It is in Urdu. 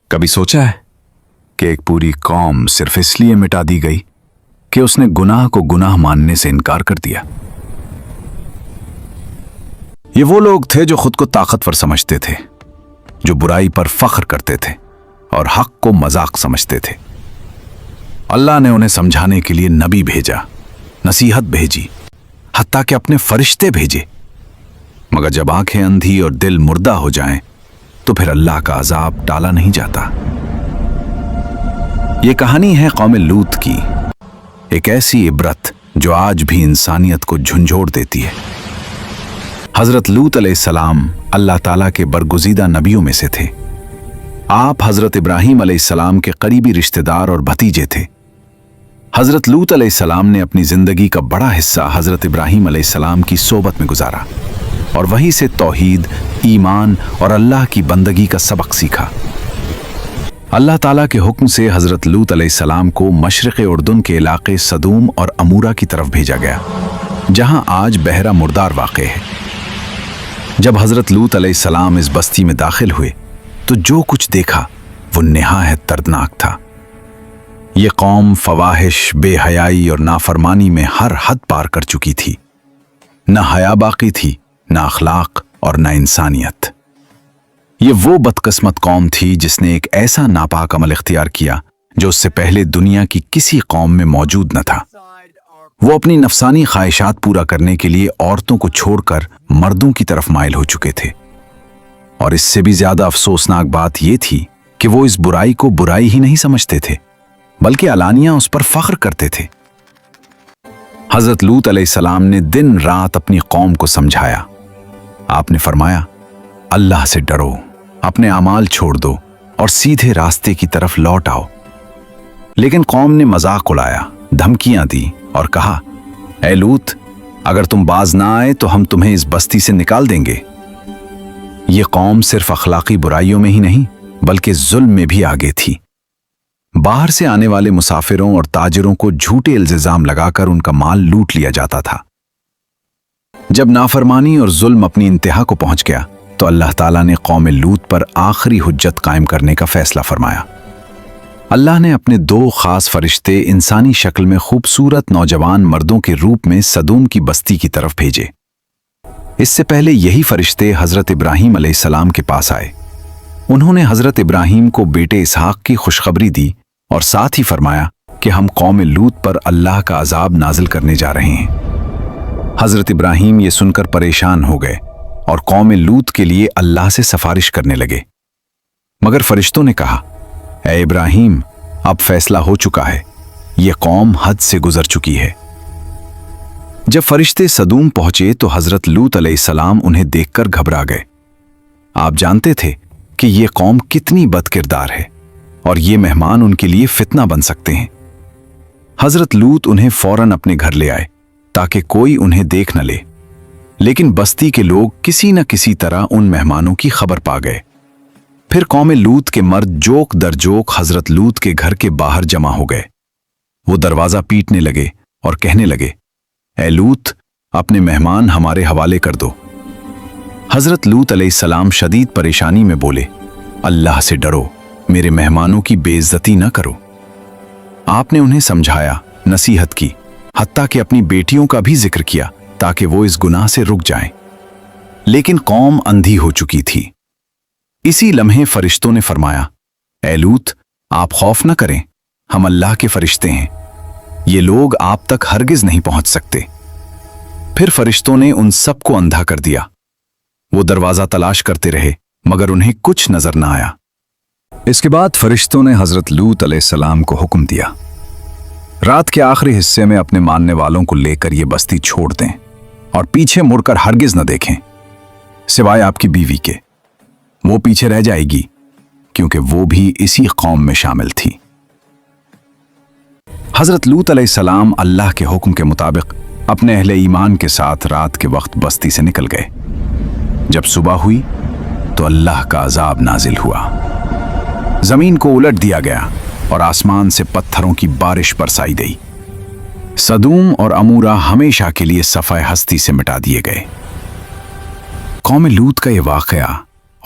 کبھی سوچا ہے کہ ایک پوری قوم صرف اس لیے مٹا دی گئی کہ اس نے گناہ کو گناہ ماننے سے انکار کر دیا؟ یہ وہ لوگ تھے جو خود کو طاقتور سمجھتے تھے، جو برائی پر فخر کرتے تھے اور حق کو مذاق سمجھتے تھے۔ اللہ نے انہیں سمجھانے کے لیے نبی بھیجا، نصیحت بھیجی، حتیٰ کہ اپنے فرشتے بھیجے، مگر جب آنکھیں اندھی اور دل مردہ ہو جائیں تو پھر اللہ کا عذاب ٹالا نہیں جاتا۔ یہ کہانی ہے قوم لوط کی، ایک ایسی عبرت جو آج بھی انسانیت کو جھنجھوڑ دیتی ہے۔ حضرت لوط علیہ السلام اللہ تعالیٰ کے برگزیدہ نبیوں میں سے تھے۔ آپ حضرت ابراہیم علیہ السلام کے قریبی رشتہ دار اور بھتیجے تھے۔ حضرت لوط علیہ السلام نے اپنی زندگی کا بڑا حصہ حضرت ابراہیم علیہ السلام کی صحبت میں گزارا اور وہیں سے توحید، ایمان اور اللہ کی بندگی کا سبق سیکھا۔ اللہ تعالیٰ کے حکم سے حضرت لوط علیہ السلام کو مشرق اردن کے علاقے سدوم اور امورہ کی طرف بھیجا گیا، جہاں آج بحیرہ مردار واقع ہے۔ جب حضرت لوط علیہ السلام اس بستی میں داخل ہوئے تو جو کچھ دیکھا وہ نہایت دردناک تھا۔ یہ قوم فواحش، بے حیائی اور نافرمانی میں ہر حد پار کر چکی تھی۔ نہ حیا باقی تھی، نہ اخلاق اور نہ انسانیت۔ یہ وہ بدقسمت قوم تھی جس نے ایک ایسا ناپاک عمل اختیار کیا جو اس سے پہلے دنیا کی کسی قوم میں موجود نہ تھا۔ وہ اپنی نفسانی خواہشات پورا کرنے کے لیے عورتوں کو چھوڑ کر مردوں کی طرف مائل ہو چکے تھے، اور اس سے بھی زیادہ افسوسناک بات یہ تھی کہ وہ اس برائی کو برائی ہی نہیں سمجھتے تھے بلکہ علانیہ اس پر فخر کرتے تھے۔ حضرت لوط علیہ السلام نے دن رات اپنی قوم کو سمجھایا۔ آپ نے فرمایا، اللہ سے ڈرو، اپنے اعمال چھوڑ دو اور سیدھے راستے کی طرف لوٹ آؤ۔ لیکن قوم نے مذاق اڑایا، دھمکیاں دی اور کہا، اے لوط، اگر تم باز نہ آئے تو ہم تمہیں اس بستی سے نکال دیں گے۔ یہ قوم صرف اخلاقی برائیوں میں ہی نہیں بلکہ ظلم میں بھی آگے تھی۔ باہر سے آنے والے مسافروں اور تاجروں کو جھوٹے الزام لگا کر ان کا مال لوٹ لیا جاتا تھا۔ جب نافرمانی اور ظلم اپنی انتہا کو پہنچ گیا تو اللہ تعالیٰ نے قوم لوط پر آخری حجت قائم کرنے کا فیصلہ فرمایا۔ اللہ نے اپنے دو خاص فرشتے انسانی شکل میں خوبصورت نوجوان مردوں کے روپ میں سدوم کی بستی کی طرف بھیجے۔ اس سے پہلے یہی فرشتے حضرت ابراہیم علیہ السلام کے پاس آئے۔ انہوں نے حضرت ابراہیم کو بیٹے اسحاق کی خوشخبری دی اور ساتھ ہی فرمایا کہ ہم قوم لوط پر اللہ کا عذاب نازل کرنے جا رہے ہیں۔ حضرت ابراہیم یہ سن کر پریشان ہو گئے اور قوم لوط کے لیے اللہ سے سفارش کرنے لگے، مگر فرشتوں نے کہا، اے ابراہیم، اب فیصلہ ہو چکا ہے، یہ قوم حد سے گزر چکی ہے۔ جب فرشتے سدوم پہنچے تو حضرت لوط علیہ السلام انہیں دیکھ کر گھبرا گئے۔ آپ جانتے تھے کہ یہ قوم کتنی بد کردار ہے اور یہ مہمان ان کے لیے فتنہ بن سکتے ہیں۔ حضرت لوط انہیں فوراً اپنے گھر لے آئے تاکہ کوئی انہیں دیکھ نہ لے، لیکن بستی کے لوگ کسی نہ کسی طرح ان مہمانوں کی خبر پا گئے۔ پھر قوم لوط کے مرد جوک در جوک حضرت لوط کے گھر کے باہر جمع ہو گئے۔ وہ دروازہ پیٹنے لگے اور کہنے لگے، اے لوط، اپنے مہمان ہمارے حوالے کر دو۔ حضرت لوط علیہ السلام شدید پریشانی میں بولے، اللہ سے ڈرو، میرے مہمانوں کی بے عزتی نہ کرو۔ آپ نے انہیں سمجھایا، نصیحت کی، حتیٰ کہ اپنی بیٹیوں کا بھی ذکر کیا تاکہ وہ اس گناہ سے رک جائیں، لیکن قوم اندھی ہو چکی تھی۔ اسی لمحے فرشتوں نے فرمایا، اے لوط، آپ خوف نہ کریں، ہم اللہ کے فرشتے ہیں، یہ لوگ آپ تک ہرگز نہیں پہنچ سکتے۔ پھر فرشتوں نے ان سب کو اندھا کر دیا۔ وہ دروازہ تلاش کرتے رہے مگر انہیں کچھ نظر نہ آیا۔ اس کے بعد فرشتوں نے حضرت لوط علیہ السلام کو حکم دیا، رات کے آخری حصے میں اپنے ماننے والوں کو لے کر یہ بستی چھوڑ دیں اور پیچھے مڑ کر ہرگز نہ دیکھیں، سوائے آپ کی بیوی کے۔ وہ پیچھے رہ جائے گی کیونکہ وہ بھی اسی قوم میں شامل تھی۔ حضرت لوط علیہ السلام اللہ کے حکم کے مطابق اپنے اہل ایمان کے ساتھ رات کے وقت بستی سے نکل گئے۔ جب صبح ہوئی تو اللہ کا عذاب نازل ہوا، زمین کو الٹ دیا گیا اور آسمان سے پتھروں کی بارش برسائی گئی۔ سدوم اور امورہ ہمیشہ کے لیے صفحہ ہستی سے مٹا دیے گئے۔ قوم لوط کا یہ واقعہ